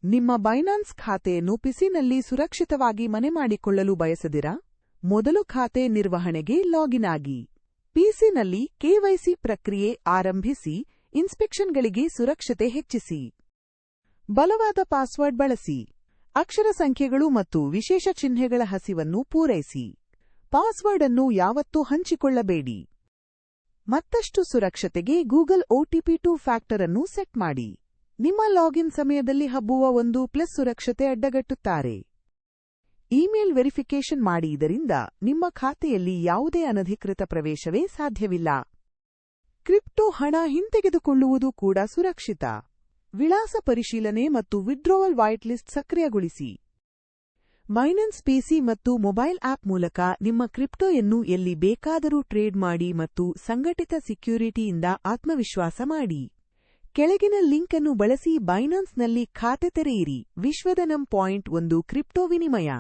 ನಿಮ್ಮ ಬೈನಾನ್ಸ್ ಖಾತೆಯನ್ನು ಪಿಸಿನಲ್ಲಿ ಸುರಕ್ಷಿತವಾಗಿ ಮನೆಮಾಡಿಕೊಳ್ಳಲು ಬಯಸದಿರಾ? ಮೊದಲು ಖಾತೆ ನಿರ್ವಹಣೆಗೆ ಲಾಗಿನ್ ಆಗಿ. ಪಿಸಿನಲ್ಲಿ ಕೆವೈಸಿ ಪ್ರಕ್ರಿಯೆ ಆರಂಭಿಸಿ, ಇನ್ಸ್ಪೆಕ್ಷನ್ಗಳಿಗೆ ಸುರಕ್ಷತೆ ಹೆಚ್ಚಿಸಿ. ಬಲವಾದ ಪಾಸ್ವರ್ಡ್ ಬಳಸಿ. ಅಕ್ಷರ ಸಂಖ್ಯೆಗಳು ಮತ್ತು ವಿಶೇಷ ಚಿಹ್ನೆಗಳ ಹಸಿವನ್ನು ಪೂರೈಸಿ. ಪಾಸ್ವರ್ಡ್ ಅನ್ನು ಯಾವತ್ತೂ ಹಂಚಿಕೊಳ್ಳಬೇಡಿ. ಮತ್ತಷ್ಟು ಸುರಕ್ಷತೆಗೆ ಗೂಗಲ್ ಒಟಿಪಿ 2 ಫ್ಯಾಕ್ಟರ್ ಅನ್ನು ಸೆಟ್ ಮಾಡಿ. ನಿಮ್ಮ ಲಾಗಿನ್ ಸಮಯದಲ್ಲಿ ಹಬ್ಬುವ 1+ ಸುರಕ್ಷತೆ ಅಡ್ಡಗಟ್ಟುತ್ತಾರೆ. ಇಮೇಲ್ ವೆರಿಫಿಕೇಷನ್ ಮಾಡಿ. ಇದರಿಂದ ನಿಮ್ಮ ಖಾತೆಯಲ್ಲಿ ಯಾವುದೇ ಅನಧಿಕೃತ ಪ್ರವೇಶವೇ ಸಾಧ್ಯವಿಲ್ಲ. ಕ್ರಿಪ್ಟೋ ಹಣ ಹಿಂತೆಗೆದುಕೊಳ್ಳುವುದು ಕೂಡ ಸುರಕ್ಷಿತ. ವಿಳಾಸ ಪರಿಶೀಲನೆ ಮತ್ತು ವಿಡ್ರಾವಲ್ ವೈಟ್ ಲಿಸ್ಟ್ ಸಕ್ರಿಯಗೊಳಿಸಿ. ಬೈನಾನ್ಸ್ ಪಿಸಿ ಮತ್ತು ಮೊಬೈಲ್ ಆಪ್ ಮೂಲಕ ನಿಮ್ಮ ಕ್ರಿಪ್ಟೋಯನ್ನು ಎಲ್ಲಿ ಬೇಕಾದರೂ ಟ್ರೇಡ್ ಮಾಡಿ ಮತ್ತು ಸಂಘಟಿತ ಸೆಕ್ಯುರಿಟಿಯಿಂದ ಆತ್ಮವಿಶ್ವಾಸ ಮಾಡಿ. ಕೆಳಗಿನ ಲಿಂಕ್ ಅನ್ನು ಬಳಸಿ ಬೈನಾನ್ಸ್ನಲ್ಲಿ ಖಾತೆ ತೆರೆಯಿರಿ. ವಿಶ್ವದ ನಂ. 1 ಕ್ರಿಪ್ಟೋ ವಿನಿಮಯ.